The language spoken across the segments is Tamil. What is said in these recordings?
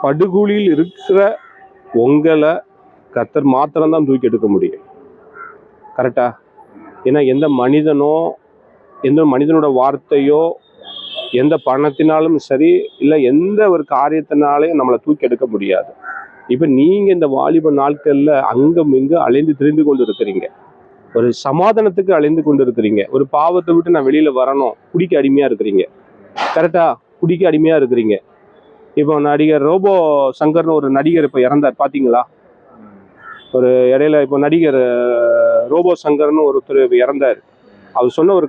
படுகொலியில் இருக்கிற உங்களை கர்த்தர் மாத்திரம்தான் தூக்கி எடுக்க முடியும். கரெக்டா? ஏன்னா எந்த மனிதனோட வார்த்தையோ, எந்த பணத்தினாலும் சரி, இல்லை எந்த ஒரு காரியத்தினாலையும் நம்மளை தூக்கி எடுக்க முடியாது. இப்போ நீங்கள் இந்த வாலிப நாட்களில் அங்கும் இங்கும் அலைந்து திரிந்து கொண்டு இருக்கிறீங்க. ஒரு சமாதானத்துக்கு அலைந்து கொண்டு இருக்கிறீங்க. ஒரு பாவத்தை விட்டு நான் வெளியில் வரணும், குடிக்க அடிமையாக இருக்கிறீங்க. கரெக்டா? குடிக்க அடிமையாக இருக்கிறீங்க. இப்போ நடிகர் ரோபோ சங்கர்னு ஒரு நடிகர் இப்போ இறந்தார், பார்த்தீங்களா? ஒரு இடையில இப்போ நடிகர் ரோபோ சங்கர்னு ஒருத்தர் இறந்தார். அவர் சொன்ன ஒரு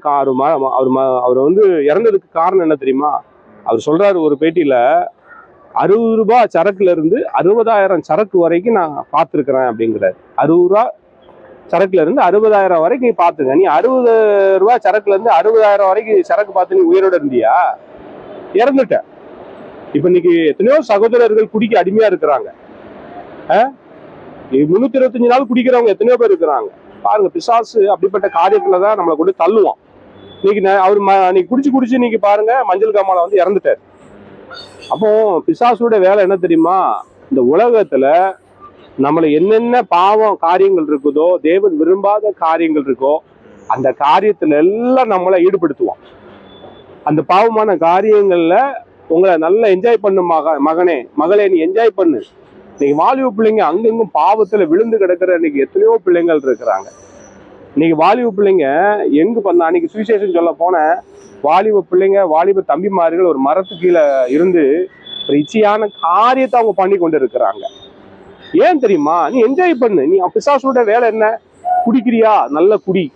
அவர் வந்து இறந்ததுக்கு காரணம் என்ன தெரியுமா? அவர் சொல்றாரு ஒரு பேட்டியில, 60 ரூபாய் சரக்குல இருந்து 60,000 சரக்கு வரைக்கும் நான் பார்த்துருக்கிறேன் அப்படிங்கிறாரு. 60 ரூபா சரக்குல இருந்து 60,000 வரைக்கும் நீ பார்த்துங்க. நீ 60 ரூபாய் சரக்குல இருந்து 60,000 வரைக்கும் சரக்கு பார்த்து நீ உயிரோட இருந்தியா? இறந்துட்ட. இப்ப இன்னைக்கு எத்தனையோ சகோதரர்கள் குடிக்க அடிமையா இருக்கிறாங்க. 325 நாள் குடிக்கிறவங்க எத்தனையோ பேர் இருக்கிறாங்க. பாருங்க, பிசாசு அப்படிப்பட்ட காரியத்துலதான் நம்மளை கொண்டு தள்ளுவான். இன்னைக்கு குடிச்சு இன்னைக்கு பாருங்க, மஞ்சள் காமால வந்து இறந்துட்டாரு. அப்போ பிசாசுடைய வேலை என்ன தெரியுமா? இந்த உலகத்துல நம்மளை என்னென்ன பாவம் காரியங்கள் இருக்குதோ, தேவன் விரும்பாத காரியங்கள் இருக்கோ, அந்த காரியத்துல எல்லாம் நம்மளை ஈடுபடுத்துவான். அந்த பாவமான காரியங்கள்ல உங்களை நல்லா என்ஜாய் பண்ணு மகனே மகளே, நீ என்ஜாய் பண்ணு. இன்னைக்கு வாலிப பிள்ளைங்க அங்கெங்கும் பாவத்துல விழுந்து கிடக்கிற இன்னைக்கு எத்தனையோ பிள்ளைங்கள் இருக்கிறாங்க. இன்னைக்கு வாலிப பிள்ளைங்க எங்க பண்ண, அன்னைக்கு சுவிசேஷன் சொல்ல போன வாலிப பிள்ளைங்க, வாலிப தம்பிமார்கள் ஒரு மரத்து கீழே இருந்து ஒரு இச்சையான காரியத்தை அவங்க பண்ணி கொண்டு இருக்கிறாங்க. ஏன் தெரியுமா? நீ என்ஜாய் பண்ணு. நீ பிசாசோட வேலை என்ன? குடிக்கிறியா? நல்ல குடி.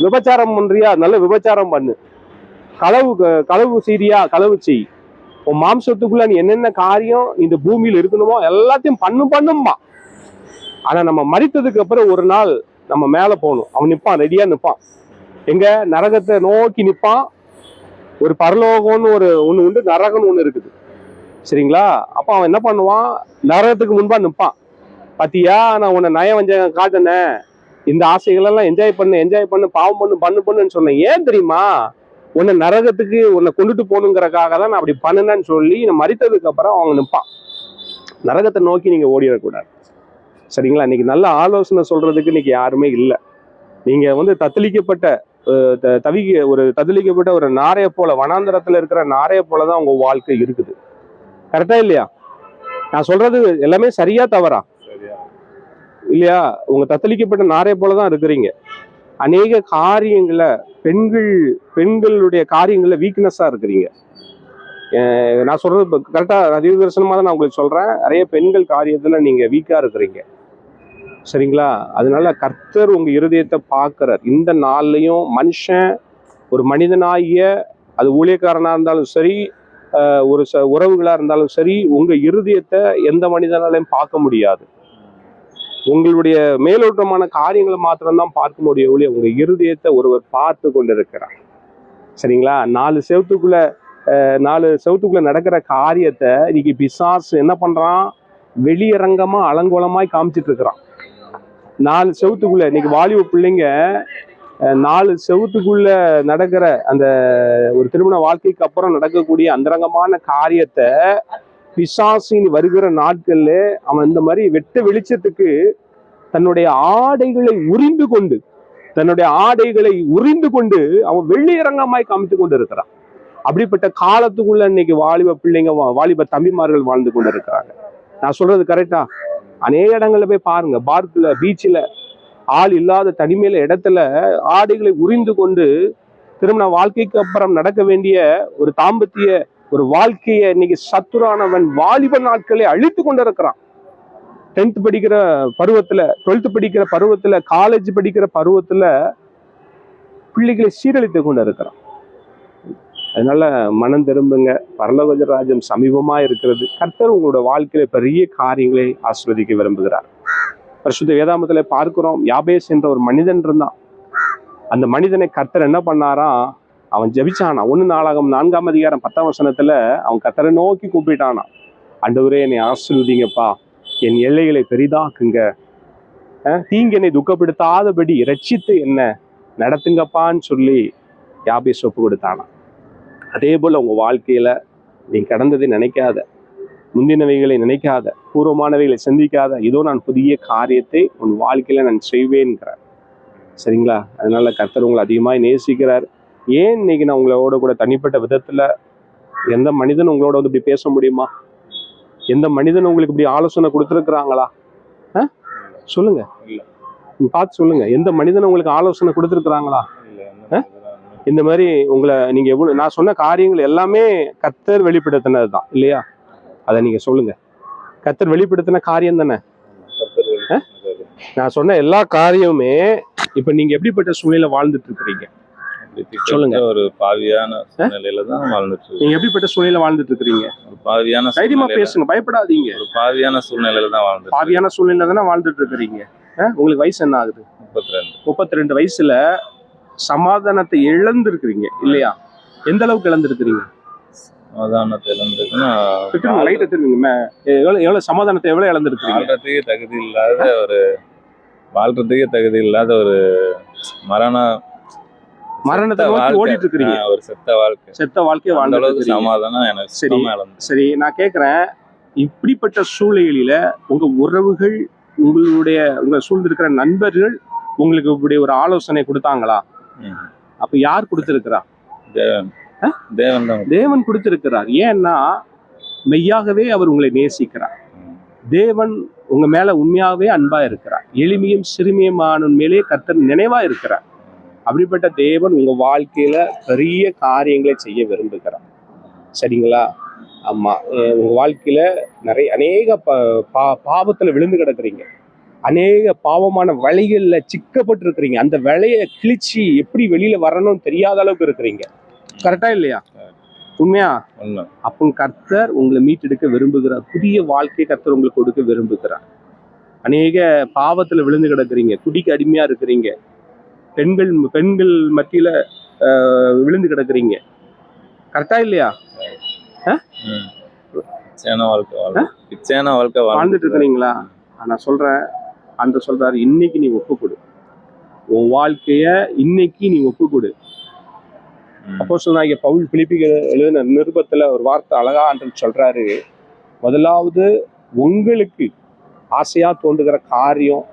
விபச்சாரம் பண்றியா? நல்ல விபச்சாரம் பண்ணு. களவு செய்றியா? களவு செய். உன் மாம்சத்துக்குள்ள நீ என்னென்ன காரியம் இந்த பூமியில இருக்கணுமோ எல்லாத்தையும் பண்ணுமா. ஆனா நம்ம மரித்ததுக்கு அப்புறம் ஒரு நாள் நம்ம மேல போகணும். அவன் நிப்பான், ரெடியா நிப்பான். எங்க? நரகத்தை நோக்கி நிப்பான். ஒரு பரலோகம்னு ஒண்ணு உண்டு, நரகம்னு ஒண்ணு இருக்குது. சரிங்களா? அப்ப அவன் என்ன பண்ணுவான்? நரகத்துக்கு முன்பா நிப்பான். பாத்தியா, நான் உன்னை நயவஞ்சகம் காட்டினேன், இந்த ஆசைகள் எல்லாம் என்ஜாய் பண்ணு, பாவம் பண்ணுன்னு சொன்னேன். ஏன் தெரியுமா? உன்னை நரகத்துக்கு உன்னை கொண்டுட்டு போகணுங்கிறக்காக தான் நான் அப்படி பண்ணுனேன்னு சொல்லி மரித்ததுக்கு அப்புறம் அவங்க நிற்பான். நரகத்தை நோக்கி நீங்க ஓடிடக்கூடாது. சரிங்களா? இன்னைக்கு நல்ல ஆலோசனை சொல்றதுக்கு இன்னைக்கு யாருமே இல்லை. நீங்க வந்து தத்தளிக்கப்பட்ட ஒரு நாரைய போல, வனாந்தரத்துல இருக்கிற நாரைய போலதான் உங்க வாழ்க்கை இருக்குது. கரெக்டா இல்லையா? நான் சொல்றது எல்லாமே சரியா தவறா? இல்லையா? உங்க தத்தளிக்கப்பட்ட நாரைய போலதான் இருக்கிறீங்க. அநேக காரியங்களை பெண்களுடைய காரியங்கள்ல வீக்னஸா இருக்கிறீங்க. நான் சொல்றது கரெக்டா, தீர்க்கதரிசனமா தான் நான் உங்களுக்கு சொல்றேன். நிறைய பெண்கள் காரியத்துல நீங்க வீக்கா இருக்கிறீங்க. சரிங்களா? அதனால கர்த்தர் உங்க இருதயத்தை பார்க்கிறார். இந்த நாள்லயும் மனுஷன், ஒரு மனிதனாகிய, அது ஊழியக்காரனா இருந்தாலும் சரி, ஒரு உறவுகளா இருந்தாலும் சரி, உங்க இருதயத்தை எந்த மனிதனாலையும் பார்க்க முடியாது. உங்களுடைய மேலோட்டமான காரியங்களை மாத்திரம்தான் பார்க்க முடியும் ஒழிய உங்க இருதயத்தை ஒருவர் பார்த்து கொண்டு இருக்கிறார். சரிங்களா? 4 செவத்துக்குள்ள நடக்கிற காரியத்தை இன்னைக்கு பிசாசு என்ன பண்றான்? வெளியரங்கமா அலங்கோலமாய் காமிச்சிட்டு இருக்கிறான். 4 செவத்துக்குள்ள இன்னைக்கு வாலிப பிள்ளைங்க 4 செவத்துக்குள்ள நடக்கிற அந்த ஒரு திருமண வாழ்க்கைக்கு அப்புறம் நடக்கக்கூடிய அந்தரங்கமான காரியத்தை பிசாசின் வருகிற நாட்கள்ல அவன் இந்த மாதிரி வெட்ட வெளிச்சத்துக்கு தன்னுடைய ஆடைகளை உரிந்து கொண்டு அவன் வெள்ளியரங்கமாய் காமித்து கொண்டு இருக்கிறான். அப்படிப்பட்ட காலத்துக்குள்ள இன்னைக்கு வாலிப பிள்ளைங்க, வாலிப தம்பிமார்கள் வாழ்ந்து கொண்டு இருக்கிறாங்க. நான் சொல்றது கரெக்டா? அநேக இடங்கள்ல போய் பாருங்க, பார்க்ல, பீச்சில், ஆள் இல்லாத தனிமையில இடத்துல ஆடைகளை உரிந்து கொண்டு திருமண வாழ்க்கைக்கு அப்புறம் நடக்க வேண்டிய ஒரு தாம்பத்திய ஒரு வாழ்க்கையை இன்னைக்கு சத்துரானவன் வாலிப நாட்களை அழித்து கொண்டு இருக்கிறான். 10th படிக்கிற பருவத்துல, 12th படிக்கிற பருவத்துல, காலேஜ் படிக்கிற பருவத்துல பிள்ளைகளை சீரழித்து கொண்டு இருக்கிறான். அதனால மனம் திரும்புங்க, பரலோக ராஜ்யம் சமீபமா இருக்கிறது. கர்த்தர் உங்களோட வாழ்க்கையில பெரிய காரியங்களை ஆசீர்வதிக்க விரும்புகிறார். பரிசுத்த வேதாகமத்துல பார்க்கிறோம், யாபேஸ் என்ற ஒரு மனிதன் இருந்தான். அந்த மனிதனை கர்த்தர் என்ன பண்ணாராம்? அவன் ஜெபிச்சானா. 1 நாளாகமம் 4ஆம் அதிகாரம் 10ஆம் வசனத்துல அவன் கர்த்தரை நோக்கி கூப்பிட்டானா, ஆண்டவரே என்னை ஆசீர்வதிங்கப்பா, என் எல்லைகளை பெரிதாக்குங்க, தீங்கு என்னை துக்கப்படுத்தாதபடி ரட்சித்து என்ன நடத்துங்கப்பான்னு சொல்லி யாபேஸ் ஒப்பு கொடுத்தானா. அதே போல உங்க வாழ்க்கையில நீ கடந்ததை நினைக்காத. முந்தினவைகளை நினைக்காத, பூர்வமானவைகளை சிந்திக்காத, இதோ நான் புதிய காரியத்தை உன் வாழ்க்கையில நான் செய்வேன்கிறார். சரிங்களா? அதனால கர்த்தர் உங்களை அதிகமாக நேசிக்கிறார். ஏன் இன்னைக்கு நான் உங்களோட கூட தனிப்பட்ட விதத்துல, எந்த மனிதன் உங்களோட வந்து இப்படி பேச முடியுமா? எந்த மனிதன் உங்களுக்கு இப்படி ஆலோசனை கொடுத்துருக்குறாங்களா? சொல்லுங்க, நீங்க பார்த்து சொல்லுங்க. எந்த மனிதன் உங்களுக்கு ஆலோசனை கொடுத்துருக்குறாங்களா? இந்த மாதிரி உங்களை நீங்க எவ்வளவு, நான் சொன்ன காரியங்கள் எல்லாமே கர்த்தர் வெளிப்படுத்தினது தான் இல்லையா? அதை நீங்க சொல்லுங்க. கர்த்தர் வெளிப்படுத்தின காரியம் தானே. நான் சொன்ன எல்லா காரியமுமே இப்ப நீங்க எப்படிப்பட்ட சூழ்நிலை வாழ்ந்துட்டு இருக்கிறீங்க சொல்லுங்க. ஒரு பாவியான சூழ்நிலையில தான் வாழ்ந்துட்டு. நீங்க எப்படிப்பட்ட சூழ்நிலையில வாழ்ந்துட்டு இருக்கிறீங்க? ஒரு பாவியான, தைரியமா பேசுங்க, பயப்படாதீங்க. ஒரு பாவியான சூழ்நிலையில தான் வாழ்ந்துட்டு. பாவியான சூழ்நிலையில தானே வாழ்ந்துட்டு இருக்கிறீங்க. உங்களுக்கு வயசு என்ன ஆகுது? 32 வயசுல சமாதானத்தை இழந்து இருக்கிறீங்க இல்லையா? எந்த அளவுக்கு இழந்திருக்கிறீங்க? சமாதானத்தை இழந்திருக்குன்னா எவ்வளவு சமாதானத்தை எவ்வளவு இழந்திருக்கிறீங்க? வாழ்றதுக்கே தகுதி இல்லாத ஒரு மரணத்தை நோக்கி ஓடிட்டு இருக்கிறீங்க. ஒரு செத்த வாழ்க்கை வாழ்ந்த அளவுக்கு சமாதானம் எனக்கு. சரி, நான் கேக்குறேன், இப்படிப்பட்ட சூழ்நிலையில உங்க உறவுகள், உங்க சூழ்ந்திருக்கிற நண்பர்கள் உங்களுக்கு இப்படி ஒரு ஆலோசனை கொடுத்தாங்களா? அப்ப யார் கொடுத்திருக்கிறா? தேவன் கொடுத்திருக்கிறார். ஏன்னா மெய்யாகவே அவர் உங்களை நேசிக்கிறார். தேவன் உங்க மேல உண்மையாவே அன்பா இருக்கிறார். எளிமையும் சிறுமியுமான மேலே கர்த்தர் நினைவா இருக்கிறார். அப்படிப்பட்ட தேவன் உங்க வாழ்க்கையில பெரிய காரியங்களை செய்ய விரும்புகிறார். சரிங்களா? ஆமா, உங்க வாழ்க்கையில அநேக பாவத்துல விழுந்து கிடக்குறீங்க. அநேக பாவமான வழிகள்ல சிக்கப்பட்டு இருக்கிறீங்க. அந்த வலையை கிழிச்சு எப்படி வெளியில வரணும்னு தெரியாத அளவுக்கு இருக்கிறீங்க. கரெக்டா இல்லையா? உண்மையா? அப்போ கர்த்தர் உங்களை மீட்டெடுக்க விரும்புகிறார். புதிய வாழ்க்கை கர்த்தர் உங்களுக்கு கொடுக்க விரும்புகிறார். அநேக பாவத்துல விழுந்து கிடக்குறீங்க. குடிக்கு அடிமையா இருக்கிறீங்க. பெண்கள் மத்தியில விழுந்து கிடக்குறீங்க. கரெக்டா இல்லையா? வாழ்ந்துட்டு இருக்கிறீங்களா? நான் சொல்றேன், அந்த சொல்றாரு, இன்னைக்கு நீ ஒப்பு கொடு. உன் வாழ்க்கைய இன்னைக்கு நீ ஒப்பு கொடு. அப்போஸ்தலனாகிய பவுல் பிலிப்பிக்கு எழுதின நிருபத்துல ஒரு வார்த்தை அழகா ஆண்டவர் சொல்றாரு. முதலாவது உங்களுக்கு ஆசையா தோன்றுகிற காரியம்,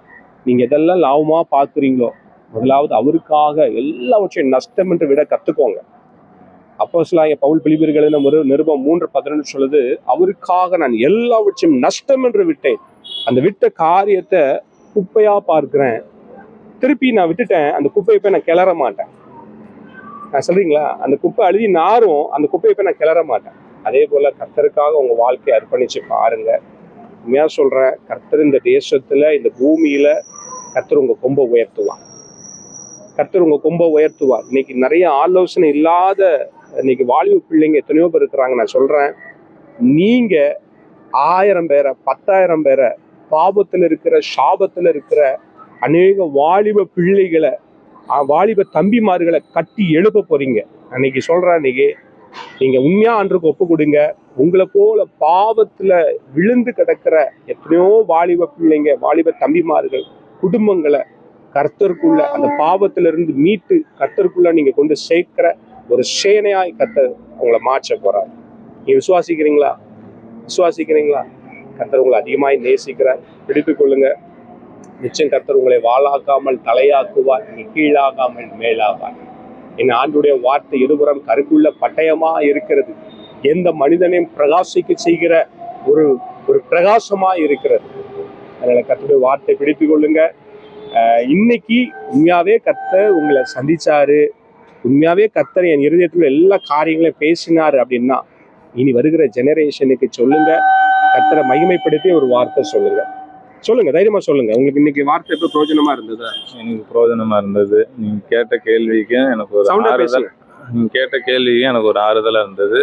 நீங்க எதெல்லாம் லாபமா பார்க்குறீங்களோ, முதலாவது அவருக்காக எல்லாவற்றையும் நஷ்டம் என்று விட கத்துக்கோங்க. அப்போஸ்தலனாகிய பவுல் பிலிப்பியருக்கு எழுதின நிருபம் 3:12 சொல்லுது, அவருக்காக நான் எல்லாவற்றையும் நஷ்டம் என்று விட்டேன். அந்த விட்ட காரியத்தை குப்பையா பார்க்கிறேன். திருப்பி நான் விட்டுட்டேன், அந்த குப்பையை போய் நான் கிளற மாட்டேன். நான் சொல்றீங்களா? அந்த குப்பை அழுதி நாரும், அந்த குப்பையை போய் நான் கிளற மாட்டேன். அதே போல கர்த்தருக்காக உங்க வாழ்க்கையை அர்ப்பணிச்சு பாருங்க. உண்மையா சொல்றேன், கர்த்தர் இந்த தேசத்துல, இந்த பூமியில கர்த்தர் உங்க கொம்பை உயர்த்துவார். கர்த்தர் உங்க கொம்பை உயர்த்துவார். இன்னைக்கு நிறைய ஆலோசனை இல்லாத இன்னைக்கு வாலிப பிள்ளைங்க எத்தனையோ பேர் இருக்கிறாங்க. நான் சொல்றேன், நீங்க 1000 பேரை 10,000 பேரை பாபத்துல இருக்கிற, சாபத்துல இருக்கிற அநேக வாலிப பிள்ளைகளை, வாலிப தம்பிமார்களை கட்டி எழுப்ப போறீங்க. அன்னைக்கு சொல்றேன், இன்னைக்கு நீங்க உண்மையா அன்றைக்கு ஒப்பு கொடுங்க. உங்களை போல பாவத்துல விழுந்து கிடக்கிற எத்தனையோ வாலிப பிள்ளைங்க, வாலிப தம்பிமார்கள், குடும்பங்களை கர்த்தருக்குள்ள, அந்த பாவத்துல இருந்து மீட்டு கர்த்தருக்குள்ள நீங்க கொண்டு சேர்க்கிற ஒரு சேனையாய் கர்த்தர் உங்களை மாற்ற போறார். நீங்க விசுவாசிக்கிறீங்களா? கர்த்தர் உங்களை அதிகமாய் நேசிக்கிறார். பிடித்துக் கொள்ளுங்க. நிச்சயம் கர்த்தர் உங்களை வாளாக்காமல் தலையாக்குவார். நீ கீழாகாமல் மேலாவார். என் ஆண்டுடைய வார்த்தை இருபுறம் கருக்குள்ள பட்டயமா இருக்கிறது. எந்த மனிதனையும் பிரகாசிக்க செய்கிற ஒரு பிரகாசமா இருக்கிறது. அதனால கர்த்தருடைய வார்த்தை பிடித்துக் கொள்ளுங்க. இன்னைக்கு உண்மையாவே கர்த்தர் உங்களை சந்திச்சாரு, உண்மையாவே கர்த்தர் என் இருதயத்துல எல்லா காரியங்களையும் பேசினாரு அப்படின்னா, இனி வருகிற ஜெனரேஷனுக்கு சொல்லுங்க, கர்த்தரை மகிமைப்படுத்தி ஒரு வார்த்தை சொல்லுங்க. தைரியமா சொல்லுங்க. உங்களுக்கு இன்னைக்கு வார்த்தை எப்ப பிரயோஜனமா இருந்தது? எனக்கு பிரயோஜனமா இருந்தது. நீங்க கேட்ட கேள்விக்கு எனக்கு ஒரு ஆறுதலா இருந்தது.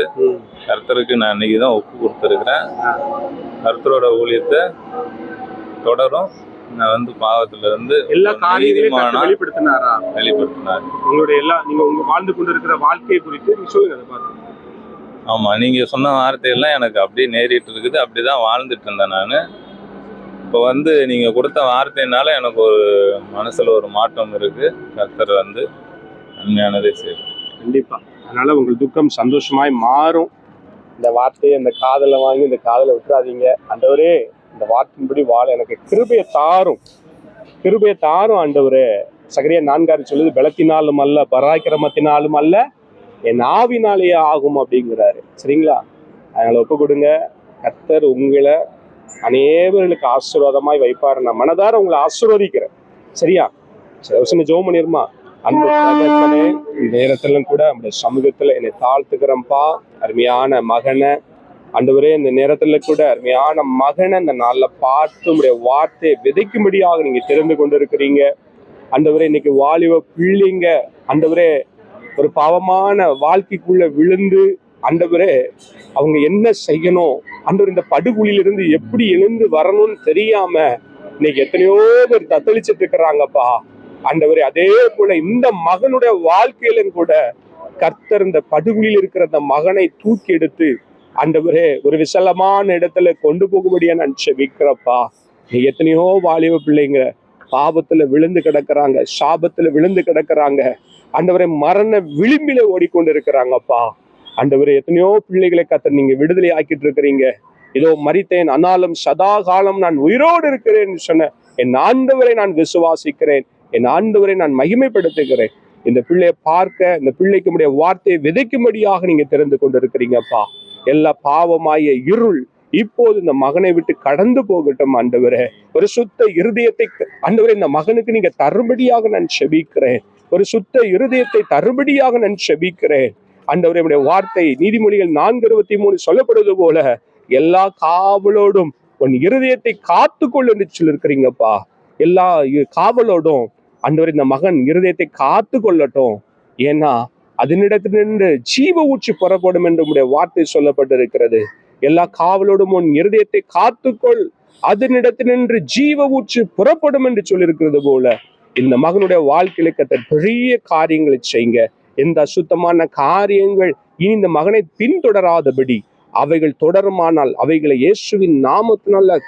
கர்த்தருக்கு நான் இன்னைக்குதான் ஒப்பு கொடுத்துருக்கிறேன். கர்த்தரோட ஊழியத்தை தொடரும். நான் பாவத்துல இருந்து எல்லா காரியங்களையும் வெளிப்படுத்தினார். உங்களுடைய நீங்க உங்க வாழ்ந்து கொண்டு இருக்கிற வாழ்க்கையை குறித்து நீங்க சொல்லுங்க. ஆமா, நீங்க சொன்ன வார்த்தையெல்லாம் எனக்கு அப்படியே நேரிட்டு இருக்குது. அப்படிதான் வாழ்ந்துட்டு இருந்தேன் நான். இப்போ நீங்க கொடுத்த வார்த்தையினால எனக்கு ஒரு மனசுல ஒரு மாற்றம் இருக்கு. கர்த்தர் நன்மையானதே செய்யும். கண்டிப்பா. அதனால உங்கள் துக்கம் சந்தோஷமாய் மாறும். இந்த வார்த்தையை இந்த காதல வாங்கி இந்த காதல விட்டுறாதீங்க. ஆண்டவரே, இந்த வார்த்தையின்படி வாழ எனக்கு கிருபையை தாரும் ஆண்டவரே. சகரியா 4 சொல்லுது, பலத்தினாலும் அல்ல, பராக்கிரமத்தினாலும் அல்ல, என் ஆவினாலேயே ஆகும் அப்படிங்கிறாரு. சரிங்களா? அதனால ஒப்பு கொடுங்க. கர்த்தர் உங்களை அநேகர்களுக்கு ஆசீர்வாதமாய் வைப்பாரு. நான் மனதார உங்களை ஆசீர்வதிக்கிறேன். சரியா? சரி, ஜெபம் பண்ணிருமா? அன்பு தகப்பனே, இந்த நேரத்திலும் கூட நம்முடைய சமூகத்துல என்னை தாழ்த்துக்கிறேன்ப்பா. அருமையான மகனை ஆண்டவரே, இந்த நேரத்துல கூட அருமையான மகனை இந்த நாள்ல பார்த்து உங்களுடைய வார்த்தையை விதைக்கும்படியாக நீங்க தெரிந்து கொண்டு இருக்கிறீங்க. ஆண்டவரே, இன்னைக்கு வாலிப பிள்ளைங்க ஆண்டவரே ஒரு பாவமான வாழ்க்கைக்குள்ள விழுந்து ஆண்டவரே அவங்க என்ன செய்யணும், ஆண்டவர் இந்த படுகுழியிலிருந்து எப்படி எழுந்து வரணும்னு தெரியாம இன்னைக்கு எத்தனையோ பேர் தத்தளிச்சுட்டு இருக்கிறாங்கப்பா. ஆண்டவரே, அதே போல இந்த மகனுடைய வாழ்க்கையிலும் கூட கர்த்தர் இந்த படுகுழியில் இருக்கிற அந்த மகனை தூக்கி எடுத்து ஆண்டவரே ஒரு விசலமான இடத்துல கொண்டு போகும்படியா நான் செபிக்கிறப்பா. நீ எத்தனையோ வாலிப பிள்ளைங்க பாவத்துல விழுந்து கிடக்குறாங்க, சாபத்துல விழுந்து கிடக்குறாங்க. ஆண்டவரே, மரண விளிம்பில ஓடிக்கொண்டு இருக்கிறாங்கப்பா. ஆண்டவரே, எத்தனையோ பிள்ளைகளை கர்த்தர் நீங்க விடுதலை ஆக்கிட்டு இருக்கிறீங்க. இதோ மரித்தேன், ஆனாலும் சதா காலம் நான் உயிரோடு இருக்கிறேன் சொன்ன என் ஆண்டவரை நான் விசுவாசிக்கிறேன், என் ஆண்டவரை நான் மகிமைப்படுத்துகிறேன். இந்த பிள்ளையை பார்க்க, இந்த பிள்ளைக்கு உடைய வார்த்தையை விதைக்கும்படியாக நீங்க தெரிந்து கொண்டு இருக்கிறீங்கப்பா. எல்லா பாவமாய இருள் இப்போது இந்த மகனை விட்டு கடந்து போகட்டும் ஆண்டவரே. ஒரு சுத்த இருதயத்தை ஆண்டவரே இந்த மகனுக்கு நீங்க தரும்படியாக நான் செபிக்கிறேன். ஒரு சுத்த இருதயத்தை தரும்படியாக நான் செபிக்கிறேன் ஆண்டவரே. உடைய வார்த்தை நீதிமொழிகள் 4:23 சொல்லப்படுவது போல எல்லா காவலோடும் உன் இருதயத்தை காத்துக்கொள் என்று சொல்லிருக்கிறீங்கப்பா. எல்லா காவலோடும் ஆண்டவரே இந்த மகன் இருதயத்தை காத்து கொள்ளட்டும். ஏன்னா அதனிடத்திலிருந்து ஜீவ ஊற்றி புறப்படும் என்று உடைய வார்த்தை சொல்லப்பட்டிருக்கிறது. எல்லா காவலோடும் உன் இருதயத்தை காத்துக்கொள், அதனிடத்தினின்று ஜீவ ஊற்றி புறப்படும் என்று சொல்லியிருக்கிறது போல இந்த மகனுடைய வாழ்க்கையில கர்த்தர் பெரிய காரியங்களை செய்யுங்க. எந்த அசுத்தமான காரியங்கள் இனி இந்த மகனை பின்தொடராதபடி அவைகள் தொடருமானால் அவைகளை இயேசுவின் நாமத்தினால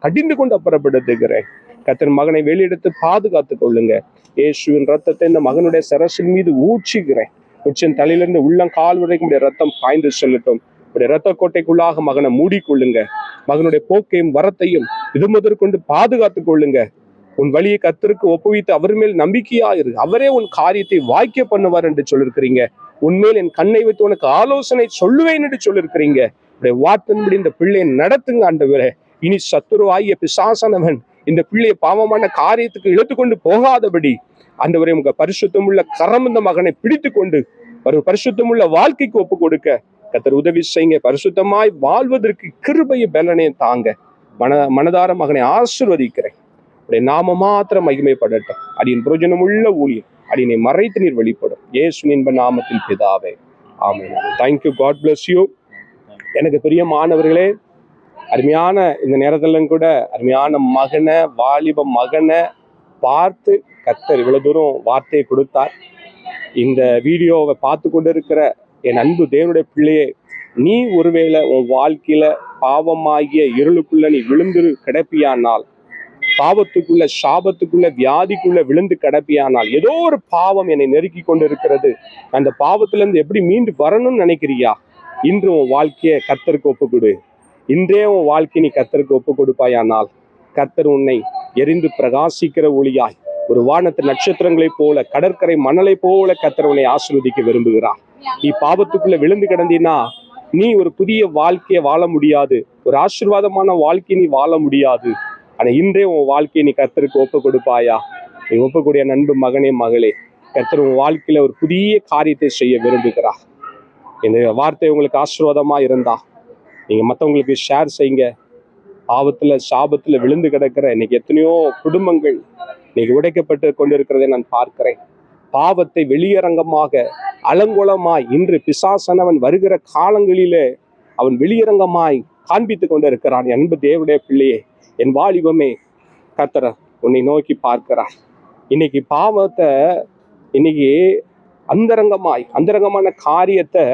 கடிந்து கொண்டு அப்புறப்படுத்துகிறேன். கர்த்தர் மகனை வெளியெடுத்து பாதுகாத்துக் கொள்ளுங்க. இயேசுவின் ரத்தத்தை இந்த மகனுடைய சிரசின் மீது ஊற்றுகிறேன். உச்சின் தலையிலிருந்து உள்ளம் கால் வரைக்கும் உடைய ரத்தம் பாய்ந்து செல்லட்டும். உடைய ரத்த கோட்டைக்குள்ளாக மகனை மூடிக்கொள்ளுங்க. மகனுடைய போக்கையும் வரத்தையும் இது முதற்கொண்டு பாதுகாத்துக் கொள்ளுங்க. உன் வழியை கர்த்தருக்கு ஒப்புவித்து அவர் மேல் நம்பிக்கையா இரு, அவரே உன் காரியத்தை வாய்க்க பண்ணுவார் என்று சொல்லிருக்கிறீங்க. உன்மேல் என் கண்ணை வைத்து உனக்கு ஆலோசனை சொல்லுவேன் என்று சொல்லிருக்கிறீங்க. உடைய வார்த்தையின்படி இந்த பிள்ளையை நடத்துங்க ஆண்டவரே. இனி சத்துருவாகிய பிசாசானவன் இந்த பிள்ளையை பாவமான காரியத்துக்கு இழுத்துக்கொண்டு போகாதபடி ஆண்டவரே உங்க பரிசுத்தமுள்ள கரம் இந்த மகனை பிடித்து கொண்டு ஒரு பரிசுத்தமுள்ள வாழ்க்கைக்கு ஒப்பு கொடுக்க கர்த்தர் உதவி செய்யுங்க. பரிசுத்தமாய் வாழ்வதற்கு கிருபையை பலனை தாங்க. மனதார மகனை ஆசீர்வதிக்கிறேன். உடைய நாம மாத்திரம் மகிமைப்படட்டும். அடியின் பிரயோஜனம் உள்ள ஊழியம் அடியினை மறைத்து நீர் வெளிப்படும். இயேசுவின் நாமத்தில் பிதாவே, ஆமென். தேங்க்யூ. God bless you. எனக்கு பிரியமானவர்களே, அருமையான இந்த நேரத்திலும் கூட அருமையான மகனை, வாலிப மகனை பார்த்து கர்த்தர் இவ்வளவு தூரம் வார்த்தையை கொடுத்தார். இந்த வீடியோவை பார்த்து கொண்டு இருக்கிற என் அன்பு தேவனுடைய பிள்ளையே, நீ ஒருவேளை உன் வாழ்க்கையில பாவமாகிய இருளுக்குள்ள நீ விழுந்து கிடப்பியானால், பாவத்துக்குள்ள சாபத்துக்குள்ள வியாதிக்குள்ள விழுந்து கிடப்பியானால், ஏதோ ஒரு பாவம் என்னை நெருக்கி கொண்டு இருக்கிறது, அந்த பாவத்துல இருந்து எப்படி மீண்டு வரணும்னு நினைக்கிறியா? இன்று உன் வாழ்க்கையை கர்த்தருக்கு ஒப்பு கொடு. இன்றே உன் வாழ்க்கை நீ கர்த்தருக்கு ஒப்பு கொடுப்பாயானால் கர்த்தர் உன்னை எரிந்து பிரகாசிக்கிற ஒளியாய் ஒரு வானத்து நட்சத்திரங்களைப் போல, கடற்கரை மணலை போல கர்த்தர் உன்னை ஆசீர்வதிக்க விரும்புகிறார். நீ பாவத்துக்குள்ள விழுந்து கிடந்தினா நீ ஒரு புதிய வாழ்க்கையை வாழ முடியாது, ஒரு ஆசீர்வாதமான வாழ்க்கையை நீ வாழ முடியாது. ஆனா இன்றே உன் வாழ்க்கையை நீ கர்த்தருக்கு ஒப்பு கொடுப்பாயா? நீ ஒப்புக்கூடிய நண்பு மகனே, மகளே, கர்த்தர் உன் வாழ்க்கையில ஒரு புதிய காரியத்தை செய்ய விரும்புகிறார். இந்த வார்த்தை உங்களுக்கு ஆசீர்வாதமா இருந்தா நீங்க மற்றவங்களுக்கு ஷேர் செய்யுங்க. பாவத்துல சாபத்துல விழுந்து கிடக்கிற இன்னைக்கு எத்தனையோ குடும்பங்கள் இன்னைக்கு உடைக்கப்பட்டு கொண்டிருக்கிறதை நான் பார்க்கிறேன். பாவத்தை வெளியரங்கமாக அலங்கோலமாய் இன்று பிசாசனவன் வருகிற காலங்களிலே அவன் வெளியரங்கமாய் காண்பித்து கொண்டிருக்கிறான். அன்பு தேவனுடைய பிள்ளையே, என் வாலிபமே, கர்த்தர் உன்னை நோக்கி பார்க்கிறார். இன்னைக்கு பாவத்தை இன்னைக்கு அந்தரங்கமான காரியத்தை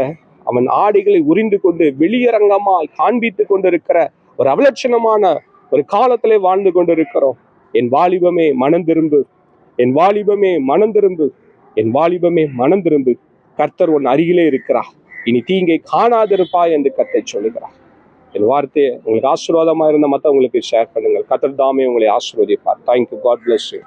அவன் ஆடைகளை உரிந்து கொண்டு வெளியரங்கமாய் காண்பித்து கொண்டிருக்கிற ஒரு அவலட்சணமான ஒரு காலத்திலே வாழ்ந்து கொண்டிருக்கிறோம். என் வாலிபமே மனம் திரும்பு, என் வாலிபமே மனம் திரும்பு, என் வாலிபமே மனம் திரும்பு. கர்த்தர் உன் அருகிலே இருக்கிறார். இனி தீங்கை காணாதிருப்பாய் என்று கர்த்தர் சொல்லுகிறார். என் வார்த்தை உங்களுக்கு ஆசீர்வாதமா இருந்த மற்றவங்களுக்கு ஷேர் பண்ணுங்கள். கர்த்தர் தாமே உங்களை ஆசீர்வதிப்பார். தேங்க்யூ. God bless you.